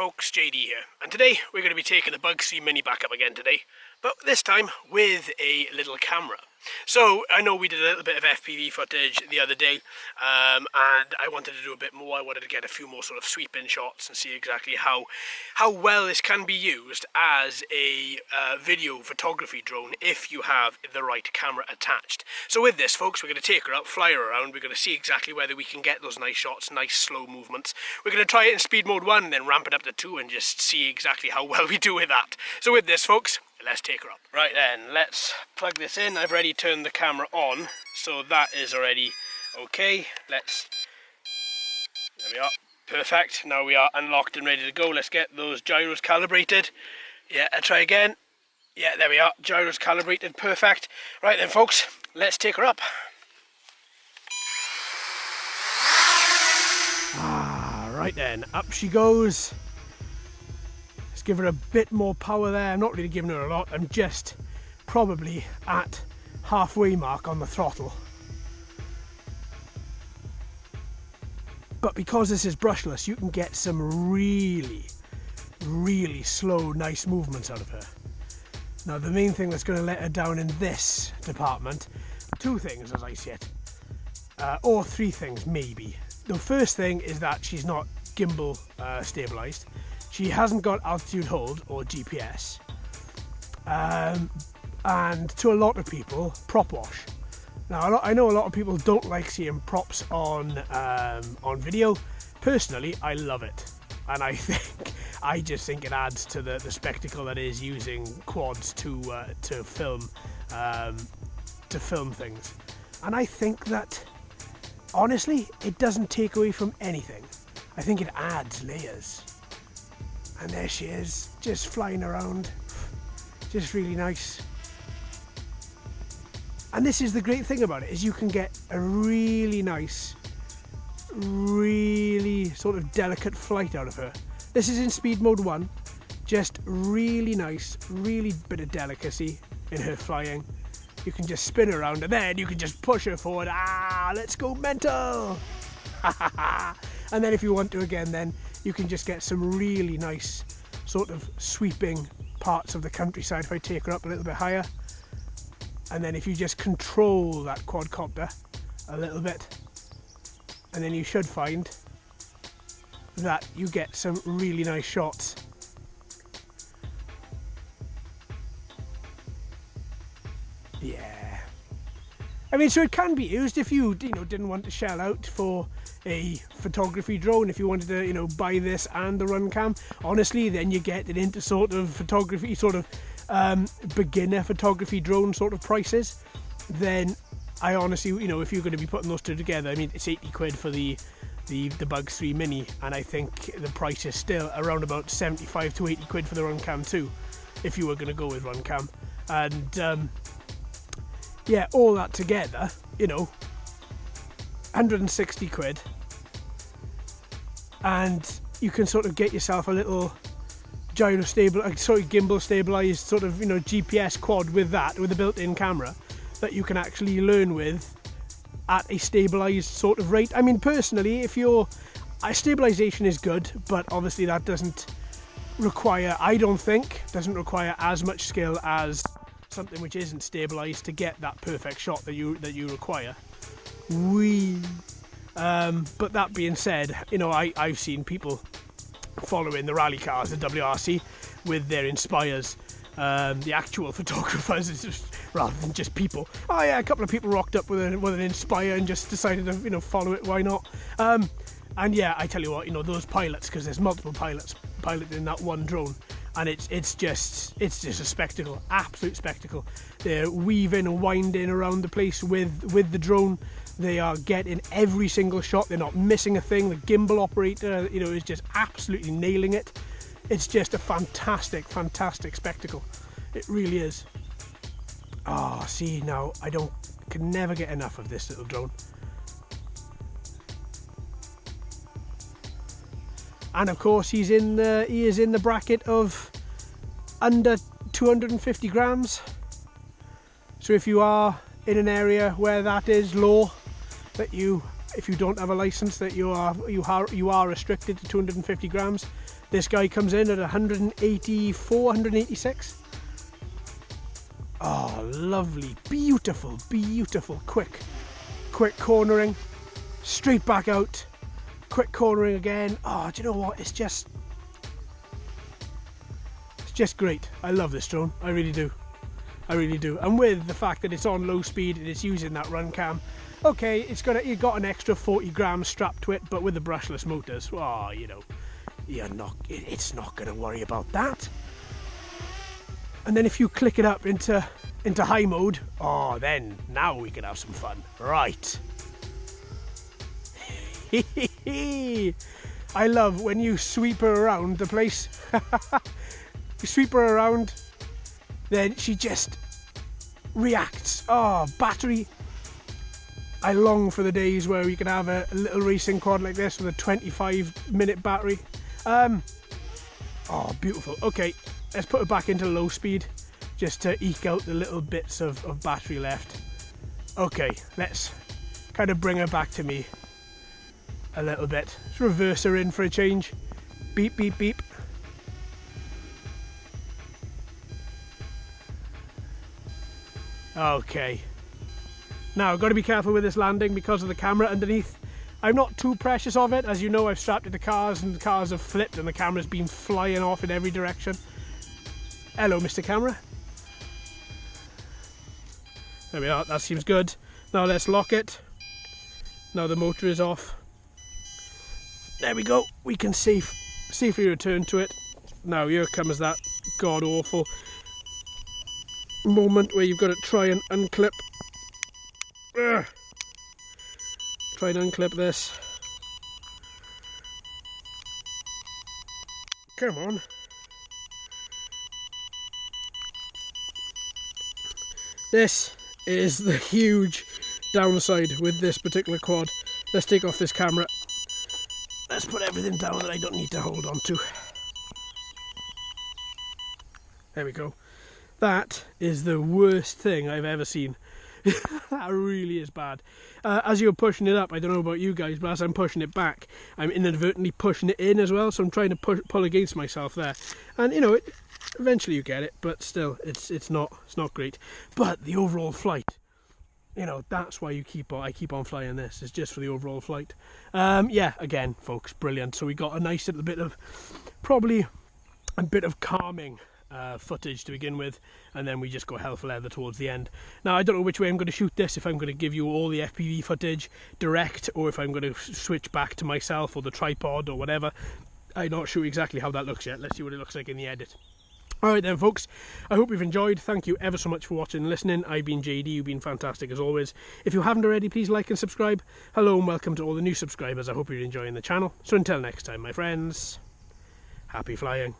folks, JD here, and today we're going to be taking the Bugs 3 Mini back up again today, but this time with a little camera. So I know we did a little bit of FPV footage the other day, and I wanted to do a bit more. I wanted to get a few more sort of sweep-in shots and see exactly how well this can be used as a video photography drone if you have the right camera attached. So with this, folks, we're going to take her up, fly her around. We're going to see exactly whether we can get those nice shots, nice slow movements. We're going to try it in speed mode 1 and then ramp it up to 2 and just see exactly how well we do with that. So with this, folks, let's take her up. Right then, let's plug this in. I've already turned the camera on, so that is already okay. There we are, perfect. Now we are unlocked and ready to go. Let's get those gyros calibrated. Yeah, I'll try again. Yeah, there we are, gyros calibrated, perfect. Right then, folks, let's take her up. Right then, up she goes. Give her a bit more power there. I'm not really giving her a lot. I'm just probably at halfway mark on the throttle. But because this is brushless, you can get some really slow, nice movements out of her. Now the main thing that's going to let her down in this department, two things as I see it, or three things maybe. The first thing is that she's not gimbal stabilized. She hasn't got altitude hold or GPS, and to a lot of people, prop wash. Now I know a lot of people don't like seeing props on video. Personally, I love it, and I just think it adds to the spectacle that is using quads to film things. And I think that honestly, it doesn't take away from anything. I think it adds layers. And there she is, just flying around, just really nice. And this is the great thing about it, is you can get a really nice, really sort of delicate flight out of her. This is in speed mode 1, just really nice, really bit of delicacy in her flying. You can just spin around and then you can just push her forward. Let's go mental! And then if you want to again, then you can just get some really nice sort of sweeping parts of the countryside if I take her up a little bit higher. And then if you just control that quadcopter a little bit, and then you should find that you get some really nice shots. Yeah. I mean, so it can be used if you didn't want to shell out for a photography drone. If you wanted to buy this and the RunCam, honestly, then you get it into sort of photography, sort of beginner photography drone sort of prices. Then I honestly, if you're going to be putting those two together, I mean, it's 80 quid for the Bugs 3 Mini, and I think the price is still around about 75 to 80 quid for the RunCam too, if you were going to go with RunCam. And yeah, all that together, 160 quid, and you can sort of get yourself a little gimbal stabilized sort of GPS quad with that, with a built-in camera that you can actually learn with at a stabilized sort of rate. I mean, personally, if stabilization is good, but obviously that doesn't require, I don't think, doesn't require as much skill as something which isn't stabilized to get that perfect shot that you require. But that being said, I've seen people following the rally cars, the WRC, with their Inspires, the actual photographers, rather than just people. Oh yeah, a couple of people rocked up with an Inspire and just decided to follow it. Why not? And yeah, I tell you what, those pilots, because there's multiple pilots piloting that one drone, and it's just a spectacle, absolute spectacle. They're weaving and winding around the place with the drone. They are getting every single shot. They're not missing a thing. The gimbal operator, is just absolutely nailing it. It's just a fantastic spectacle. It really is. Oh, see, now I can never get enough of this little drone. And of course, he is in the bracket of under 250 grams. So if you are in an area where that is low, that you if you don't have a license, that you are restricted to 250 grams. This guy comes in at 184, 186. Oh, lovely, beautiful, beautiful, quick cornering, straight back out, quick cornering again. Oh, do you know what? It's just great. I love this drone. I really do. I really do. And with the fact that it's on low speed and it's using that RunCam, okay, you've got an extra 40 grams strapped to it, but with the brushless motors, oh, you know, it's not going to worry about that. And then if you click it up into high mode, oh, then now we can have some fun. Right. I love when you sweep her around the place. You sweep her around, then she just reacts. Oh, battery. I long for the days where we can have a little racing quad like this with a 25-minute battery. Oh, beautiful. Okay, let's put it back into low speed just to eke out the little bits of battery left. Okay, let's kind of bring her back to me a little bit. Let's reverse her in for a change. Beep, beep, beep. Okay. Now, I've got to be careful with this landing because of the camera underneath. I'm not too precious of it. As you know, I've strapped it to cars and the cars have flipped and the camera's been flying off in every direction. Hello, Mr. Camera. There we are, that seems good. Now let's lock it. Now the motor is off. There we go, we can safely return to it. Now here comes that god-awful moment where you've got to try and unclip. Ugh. Try and unclip this. Come on. This is the huge downside with this particular quad. Let's take off this camera. Let's put everything down that I don't need to hold on to. There we go. That is the worst thing I've ever seen. That really is bad. As you're pushing it up, I don't know about you guys, but as I'm pushing it back, I'm inadvertently pushing it in as well, so I'm trying to pull against myself there. And you know, eventually you get it, but still, it's not great. But the overall flight, you know, that's why I keep on flying this. It's just for the overall flight. Yeah, again, folks, brilliant. So we got a nice little bit of, probably a bit of calming footage to begin with, and then we just go hell for leather towards the end. Now I don't know which way I'm going to shoot this, if I'm going to give you all the FPV footage direct, or if I'm going to switch back to myself or the tripod or whatever. I'm not sure exactly how that looks yet. Let's see what it looks like in the edit. Alright then folks, I hope you've enjoyed. Thank you ever so much for watching and listening. I've been JD, you've been fantastic as always. If you haven't already, please like and subscribe. Hello and welcome to all the new subscribers. I hope you're enjoying the channel. So until next time, my friends, happy flying.